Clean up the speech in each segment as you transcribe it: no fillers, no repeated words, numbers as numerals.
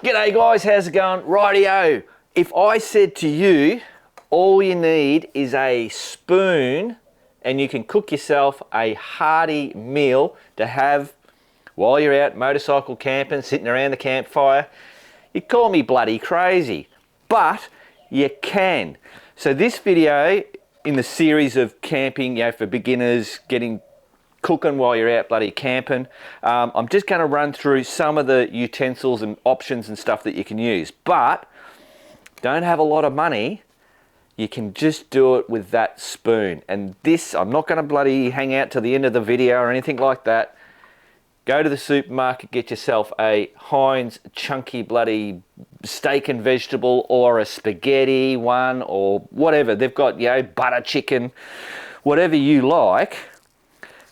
G'day guys, how's it going? Rightio. If I said to you, all you need is a spoon and you can cook yourself a hearty meal to have while you're out motorcycle camping, sitting around the campfire, you'd call me bloody crazy. But you can. So this video in the series of camping, for beginners, cooking while you're out bloody camping. I'm just going to run through some of the utensils and options and stuff that you can use. But don't have a lot of money, you can just do it with that spoon. And this, I'm not going to bloody hang out to the end of the video or anything like that. Go to the supermarket, get yourself a Heinz chunky bloody steak and vegetable or a spaghetti one or whatever. They've got, butter chicken, whatever you like.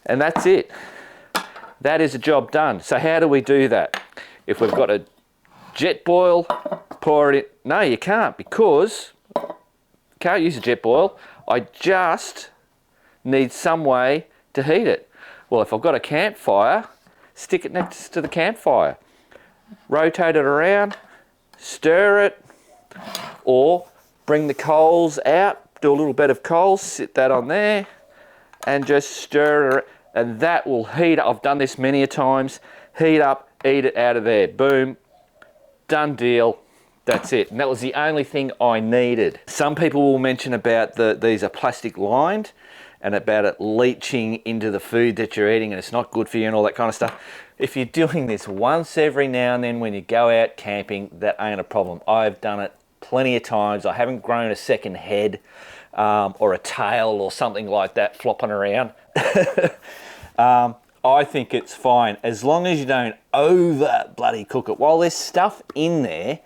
And that's it. That is a job done. So how do we do that? If we've got a jet boil, pour it in. No, you can't, because can't use a jet boil. I just need some way to heat it. Well, if I've got a campfire, stick it next to the campfire. Rotate it around, stir it, or bring the coals out, do a little bit of coals, sit that on there, and just stir it. And that will heat up. I've done this many a times. Heat up, eat it out of there. Boom, done deal. That's it. And that was the only thing I needed. Some people will mention about these are plastic lined and about it leaching into the food that you're eating and it's not good for you and all that kind of stuff. If you're doing this once every now and then when you go out camping, that ain't a problem. I've done it plenty of times. I haven't grown a second head or a tail or something like that flopping around. I think it's fine as long as you don't over bloody cook it. While there's stuff in there,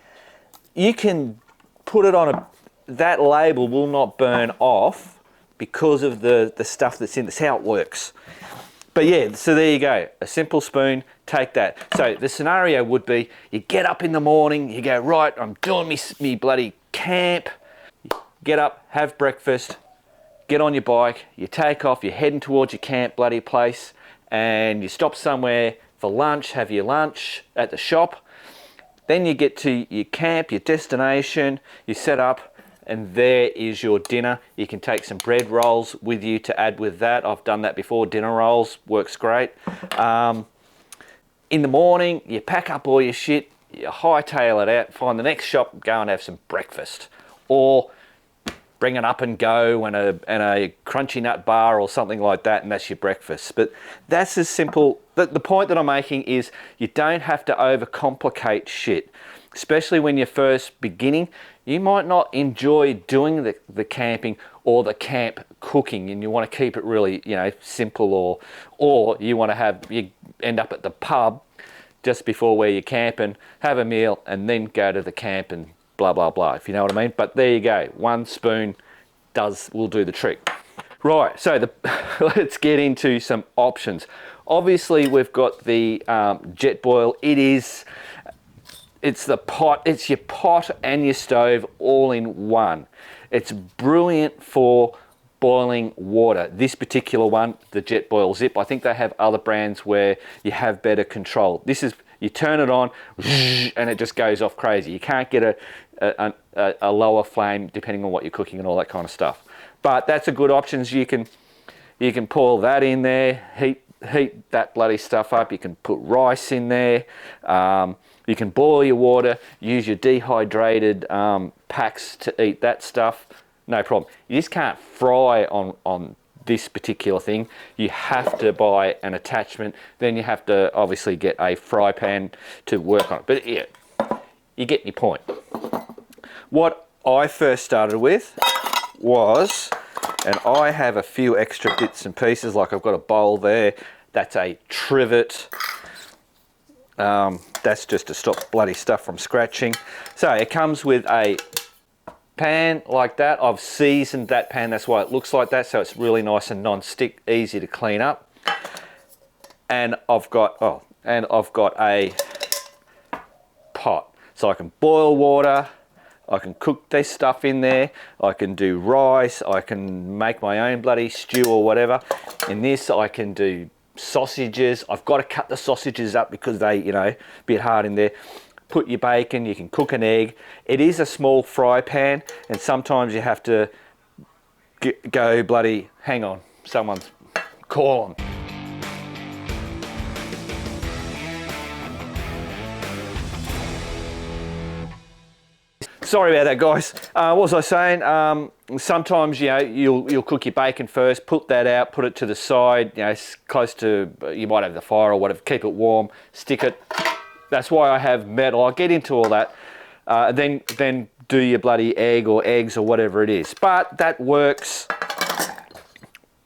you can put it on that label will not burn off because of the stuff that's in. That's how it works. But yeah, so there you go. A simple spoon, take that. So the scenario would be you get up in the morning, you go, right, I'm doing me bloody camp. Get up, have breakfast, get on your bike, you take off, you're heading towards your camp bloody place, and you stop somewhere for lunch, have your lunch at the shop. Then you get to your camp, your destination, you set up, and there is your dinner. You can take some bread rolls with you to add with that. I've done that before, dinner rolls, works great. In the morning, you pack up all your shit, you hightail it out, find the next shop, go and have some breakfast. Or bring an up and go and a crunchy nut bar or something like that, and that's your breakfast. But that's as simple. The point that I'm making is you don't have to overcomplicate shit, especially when you're first beginning. You might not enjoy doing the camping or the camp cooking, and you want to keep it really, simple, or you want to you end up at the pub just before where you're camping, have a meal, and then go to the camp and blah, blah, blah, if you know what I mean. But there you go. One spoon will do the trick. Right, so let's get into some options. Obviously, we've got the jet boil. It's your pot and your stove all in one. It's brilliant for boiling water. This particular one, the Jet Boil Zip, I think they have other brands where you have better control. This is, you turn it on and it just goes off crazy. You can't get a lower flame depending on what you're cooking and all that kind of stuff. But that's a good option. You can pour that in there, heat that bloody stuff up. You can put rice in there. You can boil your water, use your dehydrated packs to eat that stuff. No problem. You just can't fry on this particular thing. You have to buy an attachment. Then you have to obviously get a fry pan to work on it. But yeah, you get your point. What I first started with was, and I have a few extra bits and pieces, like I've got a bowl there. That's a trivet. That's just to stop bloody stuff from scratching. So it comes with a pan like that. I've seasoned that pan, that's why it looks like that, so it's really nice and non-stick, easy to clean up. And I've got a pot, so I can boil water, I can cook this stuff in there, I can do rice, I can make my own bloody stew or whatever. In this I can do sausages. I've got to cut the sausages up because they, a bit hard in there. put your bacon, you can cook an egg. It is a small fry pan, and sometimes you have to go bloody, hang on, someone's calling. Sorry about that, guys. What was I saying? Sometimes, you know, you'll cook your bacon first, put that out, put it to the side, you know, close to, you might have the fire or whatever, keep it warm, stick it. That's why I have metal. I'll get into all that. Then do your bloody egg or eggs or whatever it is. But that works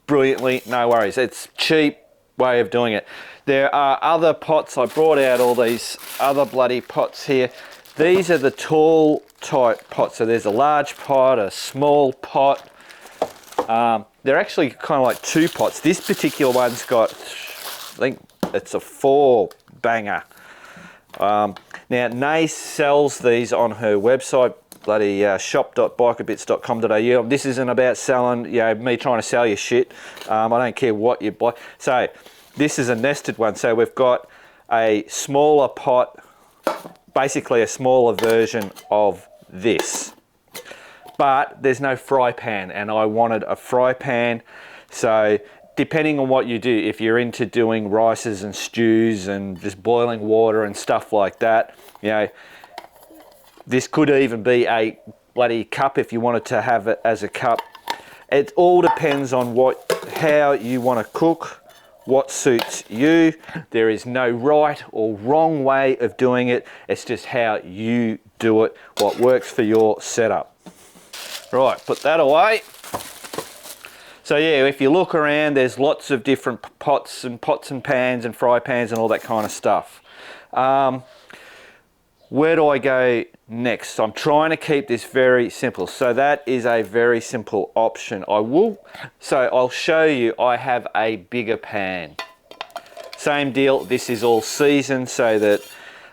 brilliantly, no worries. It's cheap way of doing it. There are other pots. I brought out all these other bloody pots here. These are the tall type pots. So there's a large pot, a small pot. They're actually kind of like two pots. This particular one's got, I think it's a 4 banger. Now Nay sells these on her website, bloody shop.bikerBits.com.au. This isn't about selling, you know, me trying to sell you shit. I don't care what you buy. So this is a nested one. So we've got a smaller pot, basically a smaller version of this, but there's no fry pan, and I wanted a fry pan. So depending on what you do, if you're into doing rices and stews and just boiling water and stuff like that, you know, this could even be a bloody cup if you wanted to have it as a cup. It all depends on how you want to cook, what suits you. There is no right or wrong way of doing it. It's just how you do it, what works for your setup. Right, put that away. So yeah, if you look around, there's lots of different pots and pans and fry pans and all that kind of stuff. Where do I go next? I'm trying to keep this very simple. So that is a very simple option. I'll show you, I have a bigger pan. Same deal, this is all seasoned so that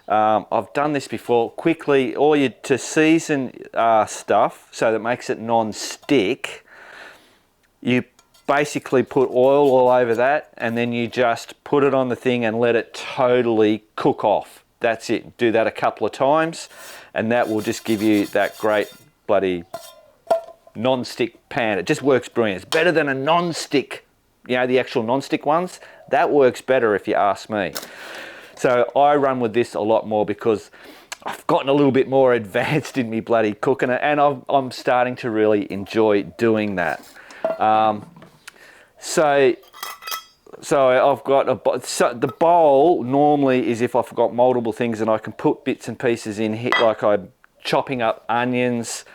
I've done this before. Quickly, to season stuff so that makes it non-stick, you basically put oil all over that, and then you just put it on the thing and let it totally cook off. That's it. Do that a couple of times, and that will just give you that great bloody non-stick pan. It just works brilliant. It's better than a non-stick, you know, the actual non-stick ones. That works better if you ask me. So I run with this a lot more because I've gotten a little bit more advanced in me bloody cooking it, and I'm starting to really enjoy doing that. So I've got the bowl normally is if I've got multiple things and I can put bits and pieces in here, like I'm chopping up onions,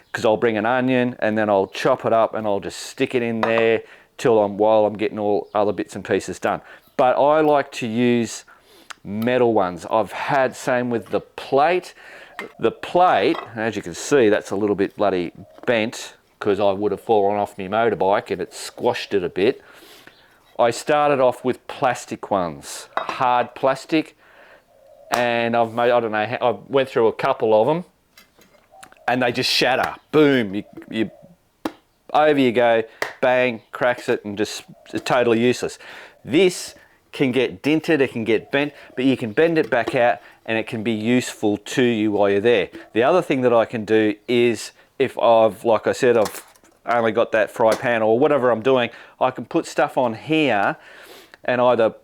because I'll bring an onion and then I'll chop it up and I'll just stick it in there while I'm getting all other bits and pieces done. But I like to use metal ones. I've had same with the plate. The plate, as you can see, that's a little bit bloody bent because I would have fallen off my motorbike and it squashed it a bit. I started off with plastic ones, hard plastic, and I've made, I don't know, I went through a couple of them and they just shatter. Boom, you over you go, bang, cracks it, and just it's totally useless. This can get dented, it can get bent, but you can bend it back out and it can be useful to you while you're there. The other thing that I can do is if like I said, I've only got that fry pan or whatever I'm doing, I can put stuff on here and either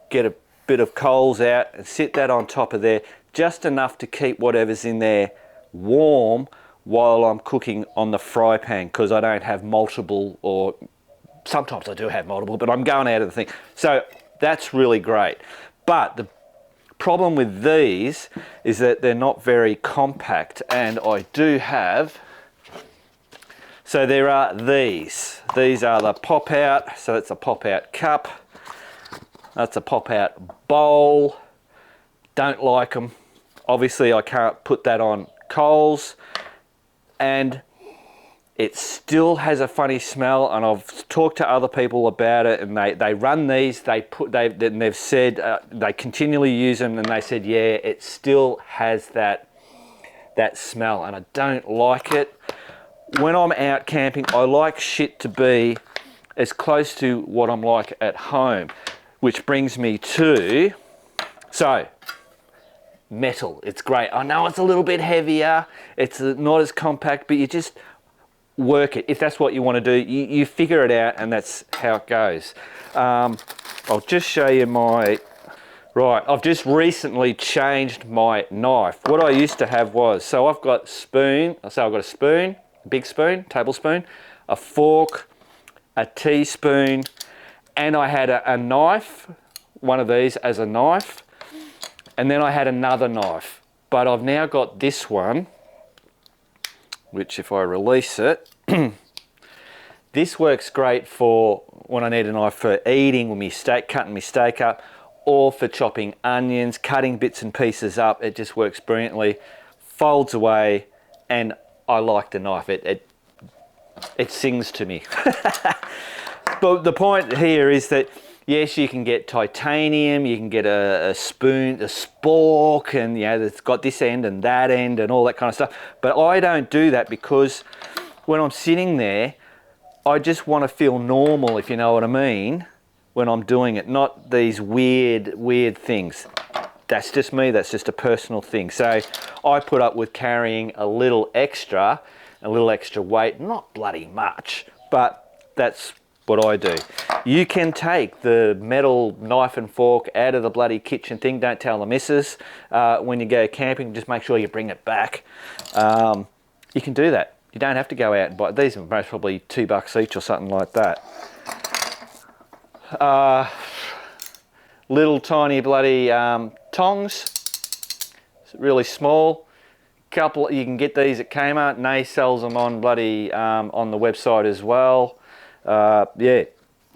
get a bit of coals out and sit that on top of there, just enough to keep whatever's in there warm while I'm cooking on the fry pan, because I don't have multiple, or sometimes I do have multiple, but I'm going out of the thing. So that's really great. But the problem with these is that they're not very compact, and I do have, so there are these. These are the pop out, so that's a pop out cup. That's a pop out bowl. Don't like them. Obviously I can't put that on coals, and it still has a funny smell, and I've talked to other people about it, and they run these, they've said they continually use them, and they said, yeah, it still has that smell, and I don't like it. When I'm out camping, I like shit to be as close to what I'm like at home, which brings me to, so metal. It's great. I know it's a little bit heavier, it's not as compact, but you just work it. If that's what you want to do, you figure it out, and that's how it goes. I'll just show you my... Right, I've just recently changed my knife. What I used to have was, so I've got spoon, so I've got a spoon, a big spoon, tablespoon, a fork, a teaspoon, and I had a knife, one of these as a knife, and then I had another knife. But I've now got this one, which if I release it, this works great for when I need a knife for eating, when cutting my steak up, or for chopping onions, cutting bits and pieces up. It just works brilliantly, folds away, and I like the knife. It sings to me. But the point here is that, yes, you can get titanium, you can get a spoon, a spork, and it's got this end and that end and all that kind of stuff. But I don't do that, because when I'm sitting there, I just want to feel normal, if you know what I mean, when I'm doing it, not these weird things. That's just me, that's just a personal thing. So I put up with carrying a little extra weight, not bloody much, but that's what I do. You can take the metal knife and fork out of the bloody kitchen thing. Don't tell the missus. When you go camping, just make sure you bring it back. You can do that. You don't have to go out and buy. These are most probably $2 each or something like that. Little tiny bloody tongs, really small. Couple, you can get these at Kmart. Nay sells them on bloody on the website as well. Yeah,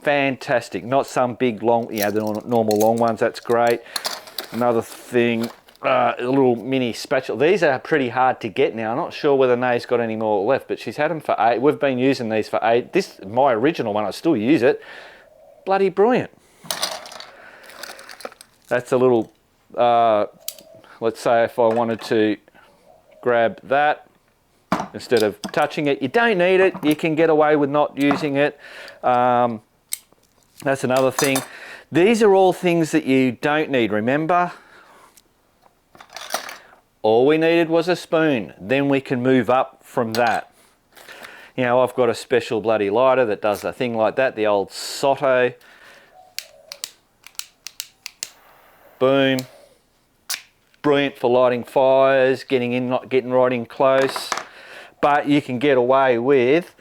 fantastic. Not some big long, the normal long ones. That's great. Another thing, a little mini spatula. These are pretty hard to get now. I'm not sure whether Nay's got any more left, but she's had them for 8. We've been using these for 8. This, my original one, I still use it. Bloody brilliant. That's a little, let's say if I wanted to grab that instead of touching it. You don't need it. You can get away with not using it. That's another thing. These are all things that you don't need, remember? All we needed was a spoon. Then we can move up from that. I've got a special bloody lighter that does a thing like that, the old Sotto. Boom. Brilliant for lighting fires, getting in, not getting right in close. But you can get away with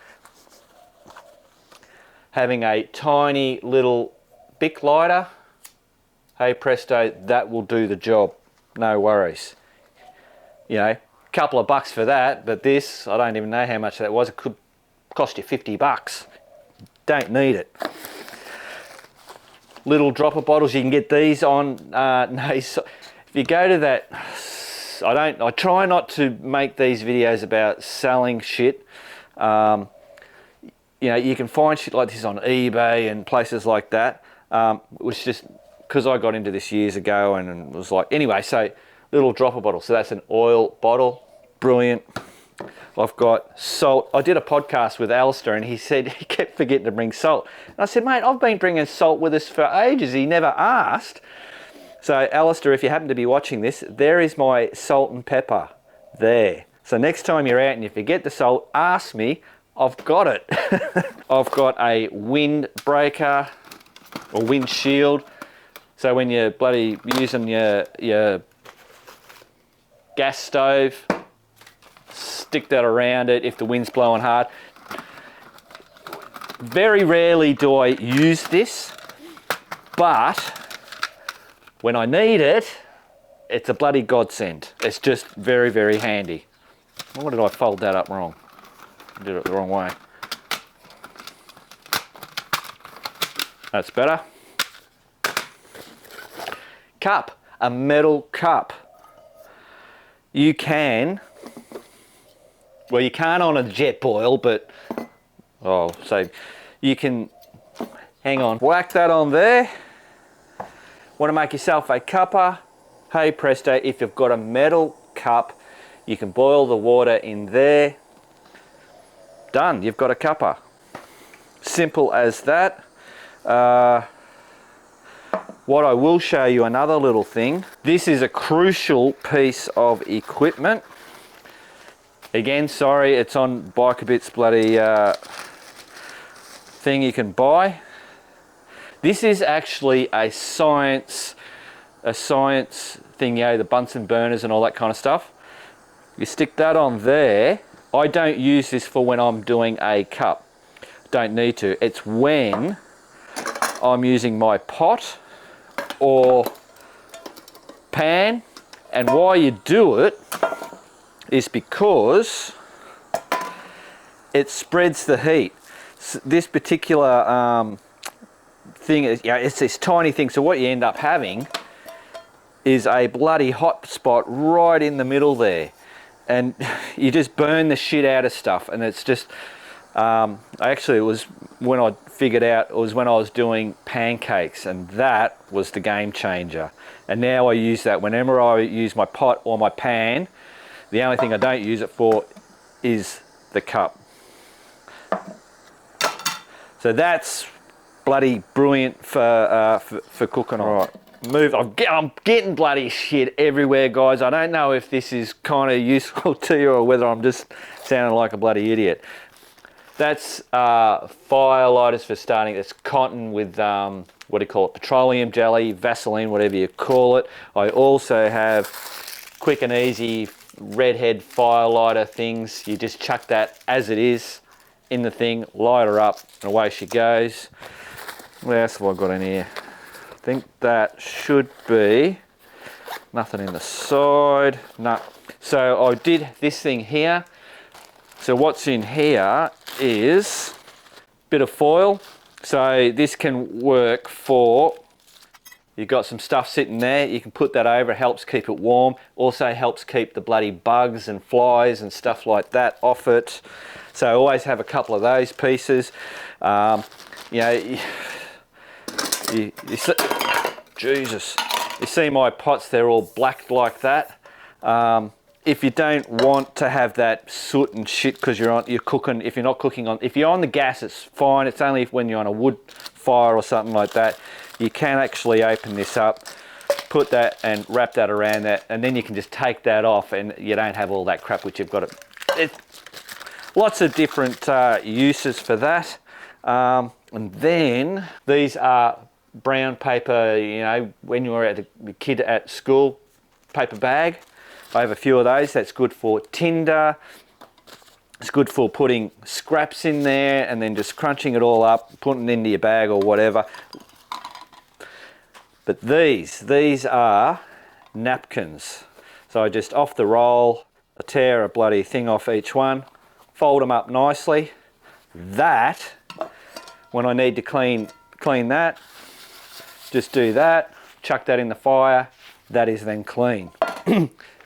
having a tiny little Bic lighter. Hey presto, that will do the job. No worries. A couple of bucks for that, but this, I don't even know how much that was. It could cost you $50. Don't need it. Little dropper bottles, you can get these on if you go to that, I try not to make these videos about selling shit. You can find shit like this on eBay and places like that, which just because I got into this years ago and was like, anyway, so little dropper bottle. So that's an oil bottle, brilliant. I've got salt. I did a podcast with Alistair and he said he kept forgetting to bring salt. And I said, mate, I've been bringing salt with us for ages. He never asked. So Alistair, if you happen to be watching this, there is my salt and pepper there. So next time you're out and you forget the salt, ask me, I've got it. I've got a windbreaker or windshield. So when you're bloody using your gas stove, stick that around it if the wind's blowing hard. Very rarely do I use this, but when I need it, it's a bloody godsend. It's just very, very handy. Why did I fold that up wrong? I did it the wrong way. That's better. Cup, a metal cup. You can, well, you can't on a jet boil, but, so you can, hang on, whack that on there. Want to make yourself a cuppa? Hey presto, if you've got a metal cup, you can boil the water in there. Done, you've got a cuppa. Simple as that. What I will show you another little thing. This is a crucial piece of equipment. Again, sorry, it's on Bike a Bit's bloody thing you can buy. This is actually a science thing, you know, the Bunsen burners and all that kind of stuff. You stick that on there. I don't use this for when I'm doing a cup. Don't need to. It's when I'm using my pot or pan, and why you do it is because it spreads the heat. This particular thing is, yeah, it's this tiny thing, so what you end up having is a bloody hot spot right in the middle there, and you just burn the shit out of stuff. And it's just actually, it was when I figured out, it was when I was doing pancakes, and that was the game changer. And now I use that whenever I use my pot or my pan. The only thing I don't use it for is the cup. So that's bloody brilliant for cooking on. Right. I'm getting bloody shit everywhere, guys. I don't know if this is kind of useful to you or whether I'm just sounding like a bloody idiot. That's fire lighters for starting. It's cotton with, what do you call it, petroleum jelly, Vaseline, whatever you call it. I also have quick and easy redhead fire lighter things. You just chuck that as it is in the thing, light her up, and away she goes. What else have I got in here? I think that should be nothing in the side. No. So I did this thing here. So what's in here is a bit of foil. So this can work for, you've got some stuff sitting there, you can put that over, it helps keep it warm. Also helps keep the bloody bugs and flies and stuff like that off it. So I always have a couple of those pieces. You know, you see, Jesus, you see my pots, they're all black like that. If you don't want to have that soot and shit because you're cooking, if you're on the gas, it's fine. It's only when you're on a wood fire or something like that. You can actually open this up, put that and wrap that around that, and then you can just take that off and you don't have all that crap which you've got. Lots of different uses for that. And then these are brown paper, you know, when you were a kid at school, paper bag. I have a few of those. That's good for tinder. It's good for putting scraps in there and then just crunching it all up, putting it into your bag or whatever. But these are napkins. So I just off the roll, I tear a bloody thing off each one, fold them up nicely. That, when I need to clean that, just do that, chuck that in the fire. That is then clean.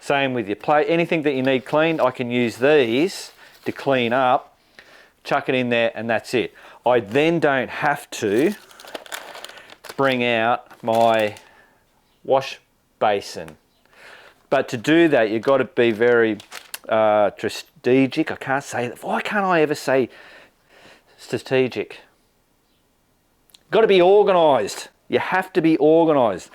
Same with your plate. Anything that you need cleaned, I can use these to clean up, chuck it in there, and that's it. I then don't have to bring out my wash basin. But to do that, you've got to be very strategic. I can't say that. Why can't I ever say strategic? Got to be organised. You have to be organised.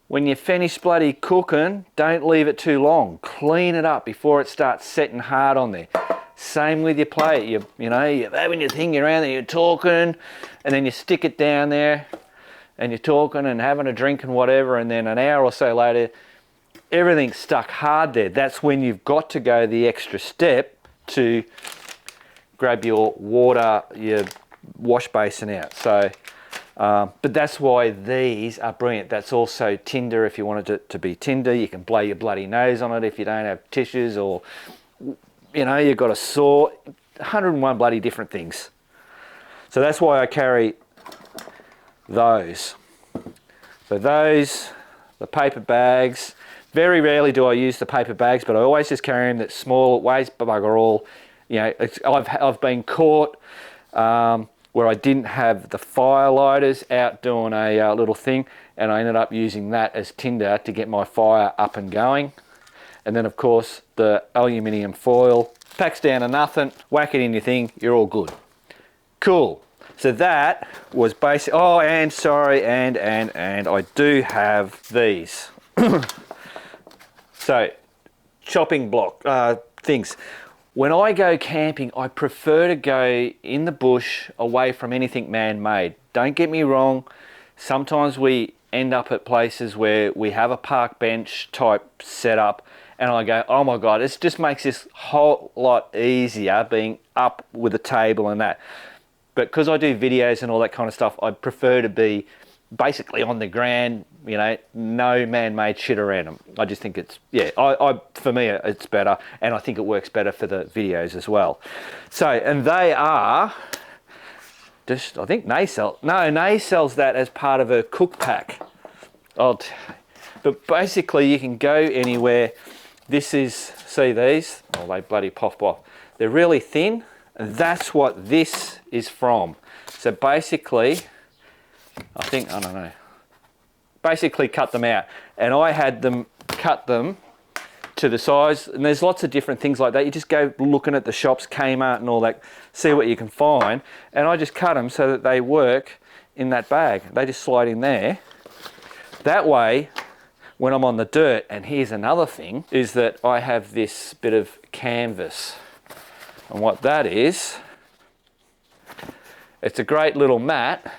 When you finish bloody cooking, don't leave it too long. Clean it up before it starts setting hard on there. Same with your plate. You know, you're having your thing around there, you're talking, and then you stick it down there, and you're talking and having a drink and whatever, and then an hour or so later, everything's stuck hard there. That's when you've got to go the extra step to grab your water, your wash basin out. So. But that's why these are brilliant. That's also tinder if you wanted it to be tinder. You can blow your bloody nose on it if you don't have tissues, or, you know, you've got a saw, 101 bloody different things. So that's why I carry those. So those, the paper bags. Very rarely do I use the paper bags, but I always just carry them that small, weighs bugger all. You know, I've been caught where I didn't have the fire lighters out doing a little thing, and I ended up using that as tinder to get my fire up and going. And then of course the aluminium foil, packs down to nothing, whack it in your thing, you're all good. Cool. So that was basic. Oh, and sorry, and I do have these. So, chopping block things. When I go camping, I prefer to go in the bush away from anything man-made. Don't get me wrong. Sometimes we end up at places where we have a park bench type setup, and I go, oh my God, it just makes this whole lot easier being up with a table and that. But because I do videos and all that kind of stuff, I prefer to be basically on the ground, you know, no man-made shit around them. I just think it's, yeah, for me, it's better, and I think it works better for the videos as well. So, and they are just, I think Nay sells that as part of a cook pack. But basically you can go anywhere. This is, see these? Oh, they bloody pop off. They're really thin, and that's what this is from. So basically, I don't know. Basically cut them out, and I had them cut them to the size, and there's lots of different things like that. You just go looking at the shops, Kmart and all that, see what you can find, and I just cut them so that they work in that bag. They just slide in there. That way, when I'm on the dirt, and here's another thing, is that I have this bit of canvas, and what that is, it's a great little mat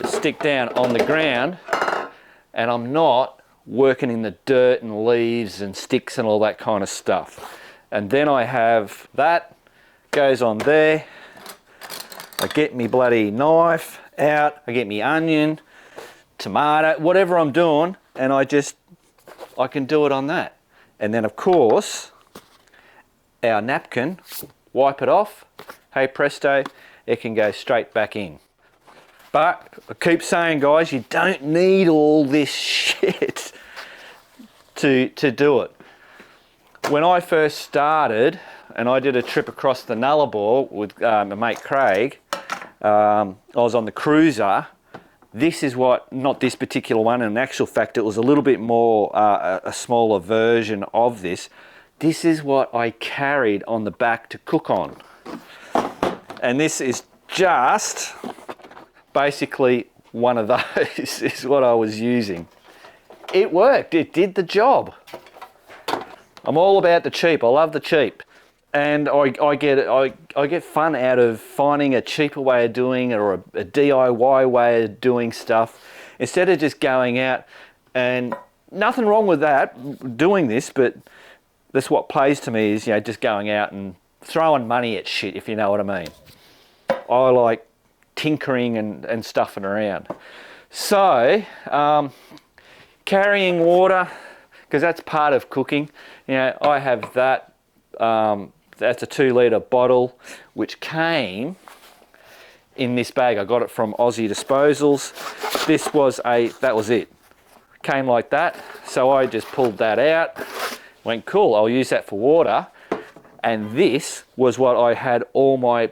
to stick down on the ground, and I'm not working in the dirt and leaves and sticks and all that kind of stuff. And then I have that goes on there. I get me bloody knife out, I get me onion, tomato, whatever I'm doing, and I can do it on that. And then of course, our napkin, wipe it off, hey presto, it can go straight back in. But I keep saying, guys, you don't need all this shit to do it. When I first started, and I did a trip across the Nullarbor with my mate Craig, I was on the cruiser. This is what, not this particular one, in actual fact it was a little bit more, a smaller version of this. This is what I carried on the back to cook on. And this is just basically one of those is what I was using. It worked, it did the job. I'm all about the cheap, I love the cheap. And I get fun out of finding a cheaper way of doing it, or a DIY way of doing stuff, instead of just going out, and nothing wrong with that, doing this, but that's what plays to me is, you know, just going out and throwing money at shit, if you know what I mean. I like tinkering and stuffing around. So, carrying water, because that's part of cooking. You know, I have that, that's a 2-litre bottle, which came in this bag. I got it from Aussie Disposals. This was that was it. Came like that. So I just pulled that out, went, cool, I'll use that for water. And this was what I had all my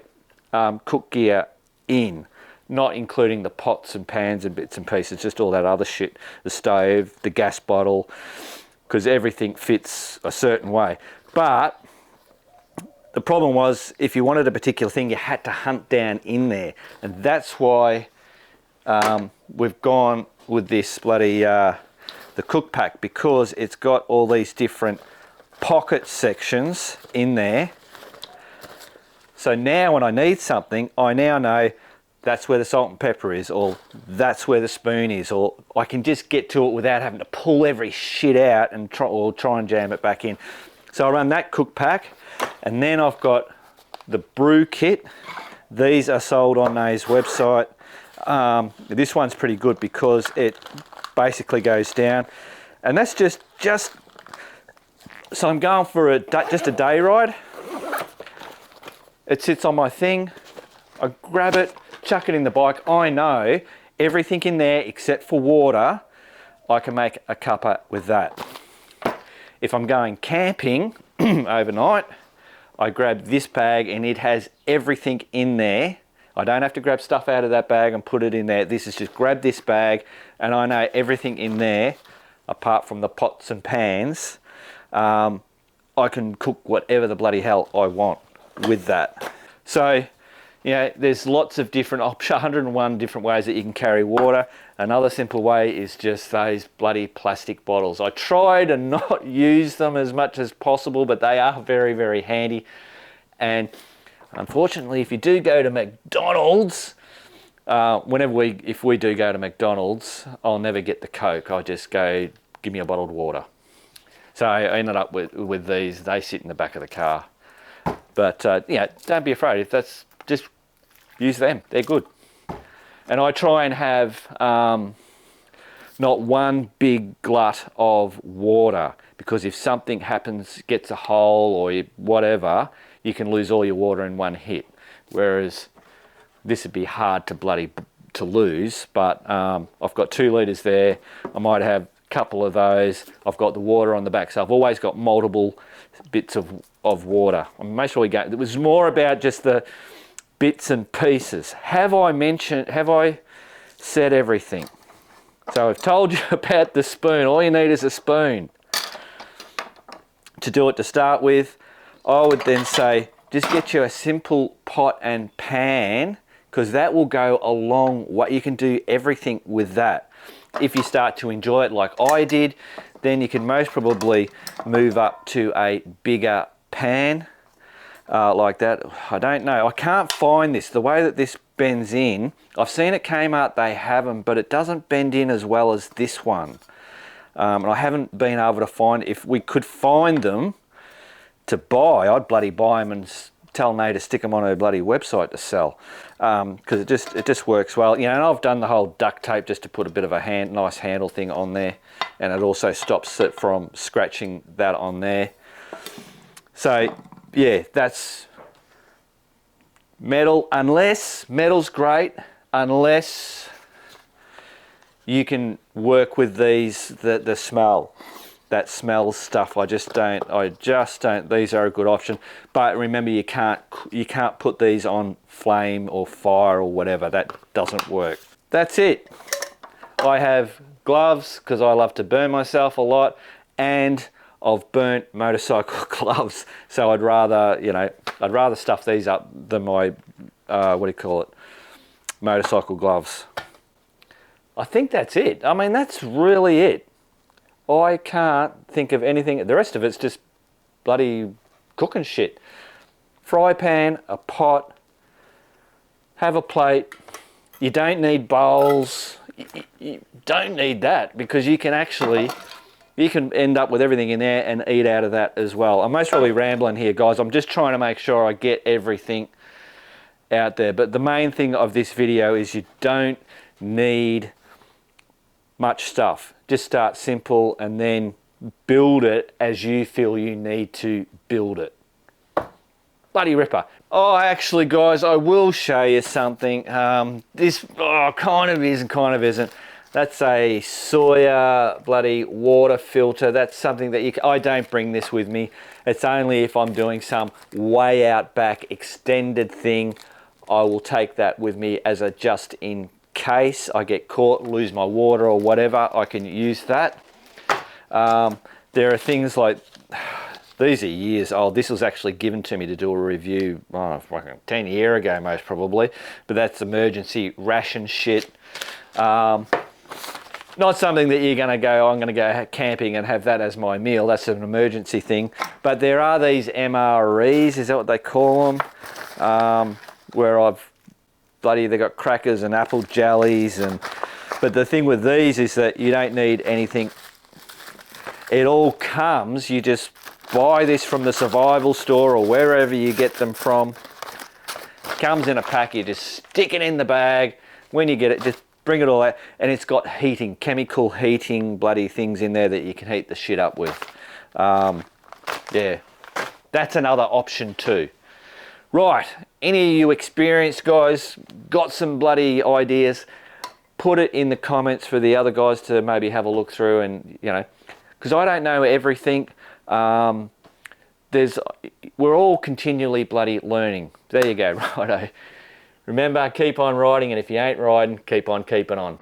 cook gear in, not including the pots and pans and bits and pieces, just all that other shit, the stove, the gas bottle, because everything fits a certain way. But the problem was, if you wanted a particular thing, you had to hunt down in there, and that's why we've gone with this bloody the cook pack, because it's got all these different pocket sections in there. So now when I need something, I now know that's where the salt and pepper is, or that's where the spoon is, or I can just get to it without having to pull every shit out and try and jam it back in. So I run that cook pack, and then I've got the brew kit. These are sold on Nay's website. This one's pretty good because it basically goes down, and that's just so I'm going for just a day ride. It sits on my thing, I grab it, chuck it in the bike. I know everything in there except for water, I can make a cuppa with that. If I'm going camping overnight, I grab this bag and it has everything in there. I don't have to grab stuff out of that bag and put it in there. This is just grab this bag and I know everything in there, apart from the pots and pans. I can cook whatever the bloody hell I want with that. So, you You know, there's lots of different options, 101 different ways that you can carry water. Another simple way is just those bloody plastic bottles. I try to not use them as much as possible, but they are very, very handy. And unfortunately, if you do go to McDonald's, if we do go to McDonald's, I'll never get the Coke. I just go, give me a bottled water. So I ended up with these. They sit in the back of the car. But yeah, don't be afraid. If that's, just use them. They're good. And I try and have not one big glut of water, because if something happens, gets a hole or whatever, you can lose all your water in one hit. Whereas this would be hard to lose, but I've got 2 litres there. I might have a couple of those. I've got the water on the back, so I've always got multiple bits of water. Make sure we go. It was more about just the bits and pieces. Have I said everything? So I've told you about the spoon. All you need is a spoon to do it to start with. I would then say, just get you a simple pot and pan, because that will go a long way. You can do everything with that. If you start to enjoy it like I did, then you can most probably move up to a bigger pan like that. I don't know. I can't find this. The way that this bends in, I've seen at Kmart they have them, but it doesn't bend in as well as this one. And I haven't been able to find, if we could find them to buy, I'd bloody buy them and tell Nay to stick them on her bloody website to sell, because it just works well. You know, and I've done the whole duct tape just to put a bit of a nice handle thing on there, and it also stops it from scratching that on there. So yeah, that's metal. Unless metal's great, unless you can work with these, the smell. That smells stuff. I just don't. These are a good option, but remember, you can't put these on flame or fire or whatever. That doesn't work. That's it. I have gloves because I love to burn myself a lot, and I've burnt motorcycle gloves. So I'd rather stuff these up than my motorcycle gloves. I think that's it. I mean, that's really it. I can't think of anything. The rest of it's just bloody cooking shit. Fry pan, a pot, have a plate. You don't need bowls. You don't need that, because you can end up with everything in there and eat out of that as well. I'm most probably rambling here, guys. I'm just trying to make sure I get everything out there. But the main thing of this video is you don't need much stuff. Just start simple and then build it as you feel you need to build it. Bloody ripper. Oh, actually, guys, I will show you something. This kind of is and kind of isn't. That's a Sawyer bloody water filter. That's something that I don't bring this with me. It's only if I'm doing some way out back extended thing, I will take that with me as a just in case I get caught, lose my water or whatever. I can use that. There are things like, these are years old. This was actually given to me to do a review 10 years ago most probably, but that's emergency ration shit. Not something that you're going to go, I'm going to go camping and have that as my meal. That's an emergency thing. But there are these MREs, is that what they call them? Where they got crackers and apple jellies, but the thing with these is that you don't need anything. It all comes, you just buy this from the survival store or wherever you get them from. It comes in a pack, you just stick it in the bag. When you get it, just bring it all out, and it's got heating, chemical heating bloody things in there that you can heat the shit up with. Yeah, that's another option too. Right, any of you experienced guys got some bloody ideas, put it in the comments for the other guys to maybe have a look through, and because I don't know everything. We're all continually bloody learning. There you go, righto. Remember, keep on riding, and if you ain't riding, keep on keeping on.